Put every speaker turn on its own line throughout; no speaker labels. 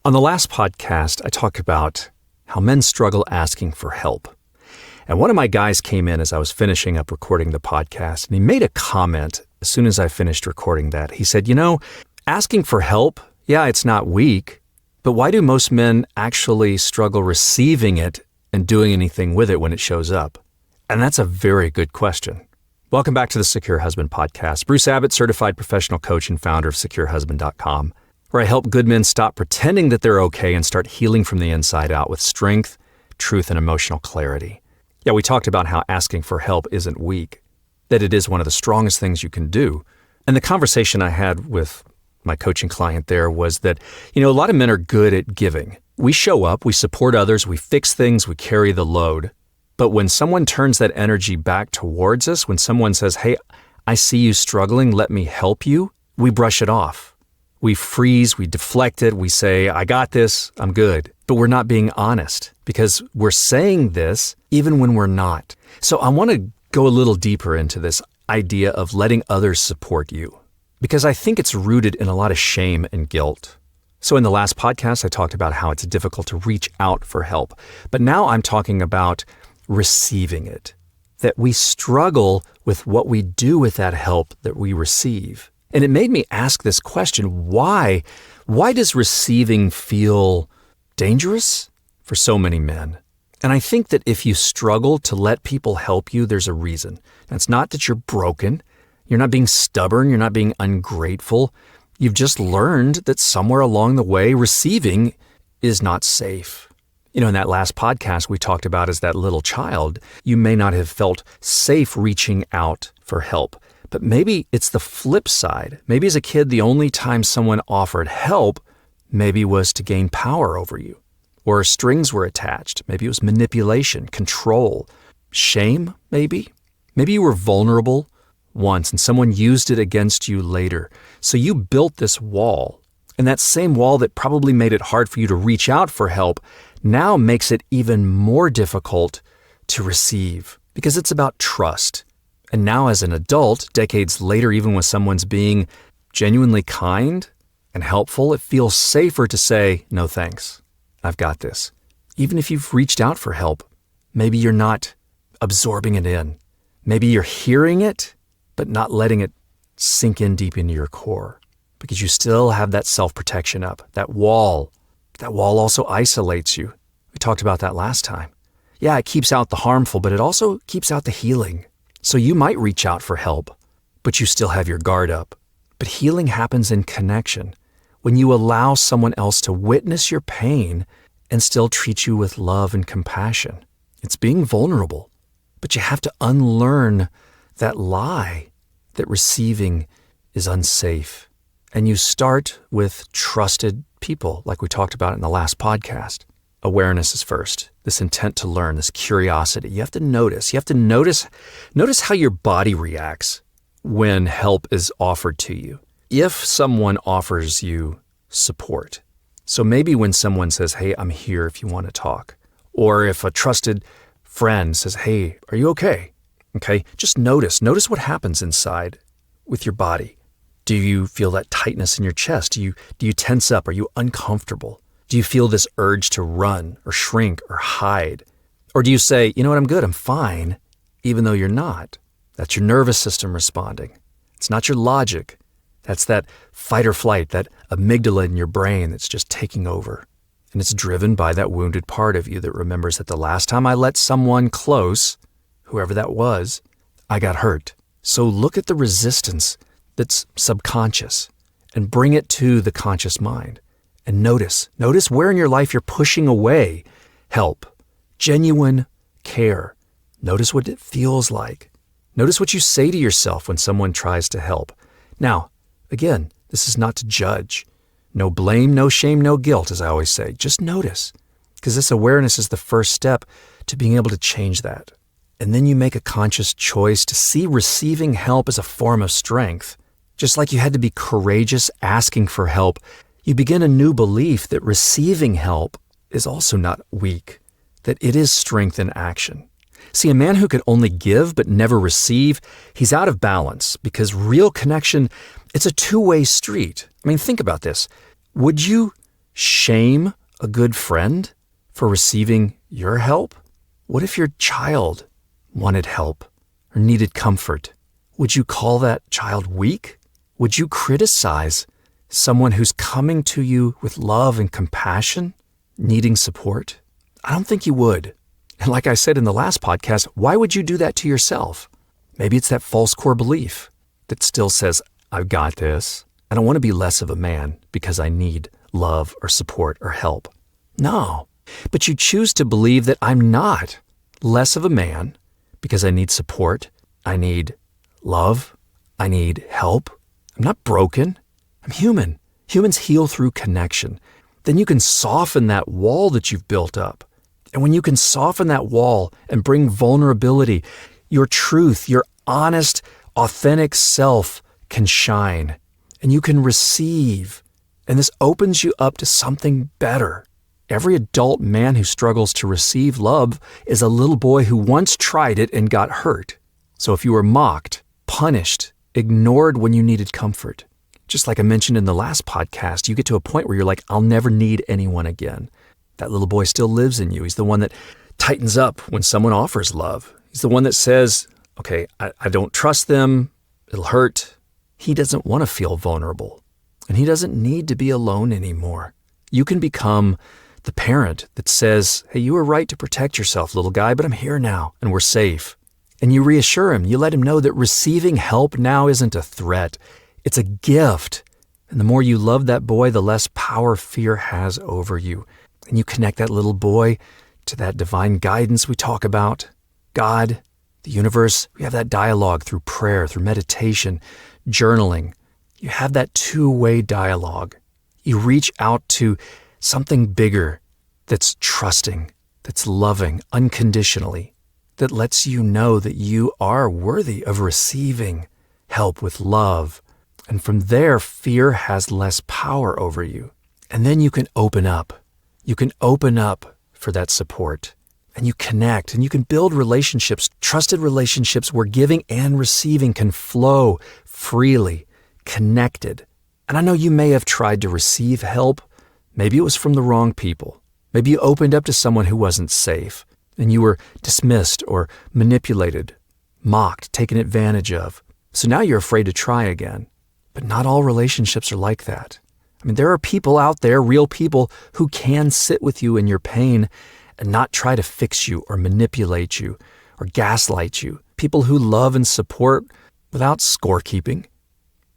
On the last podcast, I talked about how men struggle asking for help. And one of my guys came in as I was finishing up recording the podcast, and he made a comment as soon as I finished recording that. He said, asking for help, yeah, it's not weak, but why do most men actually struggle receiving it and doing anything with it when it shows up? And that's a very good question. Welcome back to the Secure Husband Podcast. Bruce Abbott, certified professional coach and founder of SecureHusband.com, where I help good men stop pretending that they're okay and start healing from the inside out with strength, truth, and emotional clarity. Yeah, we talked about how asking for help isn't weak, that it is one of the strongest things you can do. And the conversation I had with my coaching client there was that, a lot of men are good at giving. We show up, we support others, we fix things, we carry the load. But when someone turns that energy back towards us, when someone says, hey, I see you struggling, let me help you, we brush it off. We freeze, we deflect it, we say, I got this, I'm good. But we're not being honest because we're saying this even when we're not. So I want to go a little deeper into this idea of letting others support you because I think it's rooted in a lot of shame and guilt. So in the last podcast, I talked about how it's difficult to reach out for help. But now I'm talking about receiving it, that we struggle with what we do with that help that we receive. And it made me ask this question, why does receiving feel dangerous for so many men? And I think that if you struggle to let people help you, there's a reason. And it's not that you're broken. You're not being stubborn. You're not being ungrateful. You've just learned that somewhere along the way, receiving is not safe. In that last podcast we talked about as that little child, you may not have felt safe reaching out for help. But maybe it's the flip side. Maybe as a kid, the only time someone offered help maybe was to gain power over you, or strings were attached. Maybe it was manipulation, control, shame, maybe. Maybe you were vulnerable once and someone used it against you later. So you built this wall, and that same wall that probably made it hard for you to reach out for help now makes it even more difficult to receive because it's about trust. And now as an adult, decades later, even when someone's being genuinely kind and helpful, it feels safer to say, no thanks, I've got this. Even if you've reached out for help, maybe you're not absorbing it in. Maybe you're hearing it, but not letting it sink in deep into your core because you still have that self-protection up, that wall. That wall also isolates you. We talked about that last time. Yeah, it keeps out the harmful, but it also keeps out the healing. So you might reach out for help, but you still have your guard up. But healing happens in connection when you allow someone else to witness your pain and still treat you with love and compassion. It's being vulnerable, but you have to unlearn that lie that receiving is unsafe. And you start with trusted people, like we talked about in the last podcast. Awareness is first. This intent to learn, this curiosity. You have to notice. You have to notice how your body reacts when help is offered to you. If someone offers you support. So maybe when someone says, hey, I'm here if you want to talk. Or if a trusted friend says, hey, are you okay? Okay, just notice. Notice what happens inside with your body. Do you feel that tightness in your chest? Do you tense up? Are you uncomfortable? Do you feel this urge to run or shrink or hide? Or do you say, you know what, I'm good, I'm fine, even though you're not? That's your nervous system responding. It's not your logic. That's that fight or flight, that amygdala in your brain that's just taking over. And it's driven by that wounded part of you that remembers that the last time I let someone close, whoever that was, I got hurt. So look at the resistance that's subconscious and bring it to the conscious mind. And notice where in your life you're pushing away help, genuine care. Notice what it feels like. Notice what you say to yourself when someone tries to help. Now, again, this is not to judge. No blame, no shame, no guilt, as I always say. Just notice, because this awareness is the first step to being able to change that. And then you make a conscious choice to see receiving help as a form of strength. Just like you had to be courageous asking for help, you begin a new belief that receiving help is also not weak, that it is strength in action. See, a man who could only give but never receive, he's out of balance because real connection, it's a two-way street. I mean, think about this. Would you shame a good friend for receiving your help? What if your child wanted help or needed comfort? Would you call that child weak? Would you criticize someone who's coming to you with love and compassion, needing support? I don't think you would. And like I said in the last podcast, why would you do that to yourself? Maybe it's that false core belief that still says, I've got this. I don't want to be less of a man because I need love or support or help. No, but you choose to believe that I'm not less of a man because I need support, I need love, I need help. I'm not broken. I'm human. Humans heal through connection. Then you can soften that wall that you've built up. And when you can soften that wall and bring vulnerability, your truth, your honest, authentic self can shine. And you can receive. And this opens you up to something better. Every adult man who struggles to receive love is a little boy who once tried it and got hurt. So if you were mocked, punished, ignored when you needed comfort, just like I mentioned in the last podcast, you get to a point where you're like, I'll never need anyone again. That little boy still lives in you. He's the one that tightens up when someone offers love. He's the one that says, okay, I don't trust them. It'll hurt. He doesn't want to feel vulnerable, and he doesn't need to be alone anymore. You can become the parent that says, hey, you were right to protect yourself, little guy, but I'm here now and we're safe. And you reassure him. You let him know that receiving help now isn't a threat. It's a gift. And the more you love that boy, the less power fear has over you. And you connect that little boy to that divine guidance we talk about. God, the universe, we have that dialogue through prayer, through meditation, journaling. You have that two-way dialogue. You reach out to something bigger that's trusting, that's loving unconditionally, that lets you know that you are worthy of receiving help with love. And from there, fear has less power over you. And then you can open up. You can open up for that support. And you connect and you can build relationships, trusted relationships where giving and receiving can flow freely, connected. And I know you may have tried to receive help. Maybe it was from the wrong people. Maybe you opened up to someone who wasn't safe and you were dismissed or manipulated, mocked, taken advantage of. So now you're afraid to try again. But not all relationships are like that. I mean, there are people out there, real people, who can sit with you in your pain and not try to fix you or manipulate you or gaslight you. People who love and support without scorekeeping.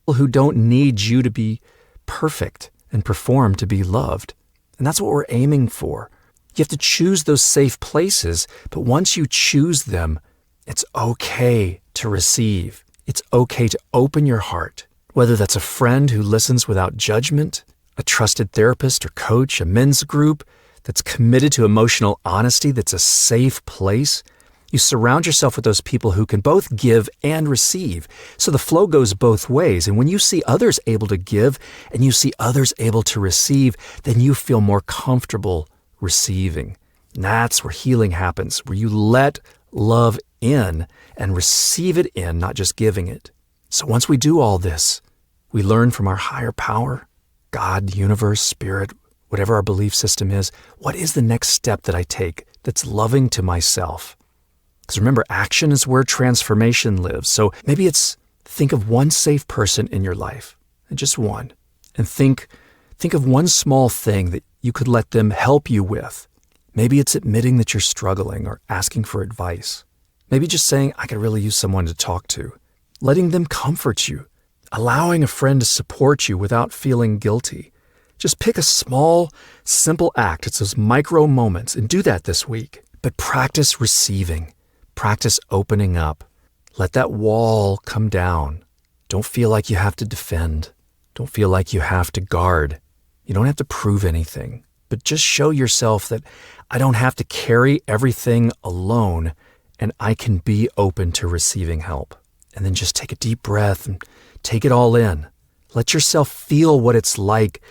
People who don't need you to be perfect and perform to be loved. And that's what we're aiming for. You have to choose those safe places, but once you choose them, it's okay to receive. It's okay to open your heart. Whether that's a friend who listens without judgment, a trusted therapist or coach, a men's group that's committed to emotional honesty, that's a safe place. You surround yourself with those people who can both give and receive. So the flow goes both ways. And when you see others able to give and you see others able to receive, then you feel more comfortable receiving. And that's where healing happens, where you let love in and receive it in, not just giving it. So once we do all this, we learn from our higher power, God, the universe, spirit, whatever our belief system is, what is the next step that I take that's loving to myself? Because remember, action is where transformation lives. So maybe it's think of one safe person in your life, and just one, and think of one small thing that you could let them help you with. Maybe it's admitting that you're struggling or asking for advice. Maybe just saying, I could really use someone to talk to. Letting them comfort you. Allowing a friend to support you without feeling guilty. Just pick a small, simple act. It's those micro moments, and do that this week. But practice receiving. Practice opening up. Let that wall come down. Don't feel like you have to defend. Don't feel like you have to guard. You don't have to prove anything. But just show yourself that I don't have to carry everything alone, and I can be open to receiving help. And then just take a deep breath and take it all in. Let yourself feel what it's like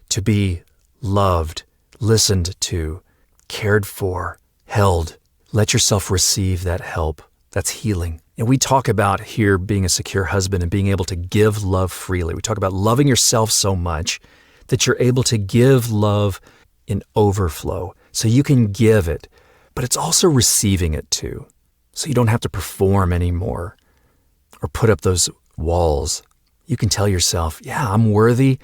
to be loved, listened to, cared for, held. Let yourself receive that help. That's healing. And we talk about here being a secure husband and being able to give love freely. We talk about loving yourself so much that you're able to give love in overflow. So you can give it, but it's also receiving it too. So you don't have to perform anymore or put up those walls. You can tell yourself, yeah, I'm worthy.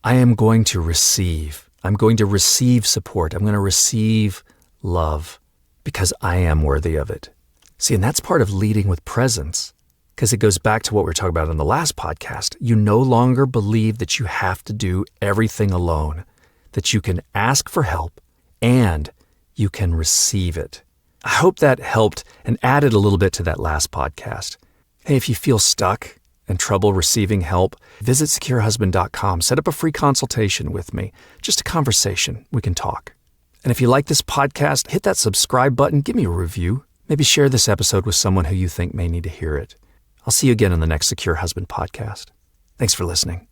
I am going to receive. I'm going to receive support. I'm going to receive love because I am worthy of it. See, and that's part of leading with presence, because it goes back to what we were talking about in the last podcast. You no longer believe that you have to do everything alone, that you can ask for help and you can receive it. I hope that helped and added a little bit to that last podcast. Hey, if you feel stuck and trouble receiving help, visit securehusband.com. Set up a free consultation with me. Just a conversation. We can talk. And if you like this podcast, hit that subscribe button. Give me a review. Maybe share this episode with someone who you think may need to hear it. I'll see you again in the next Secure Husband podcast. Thanks for listening.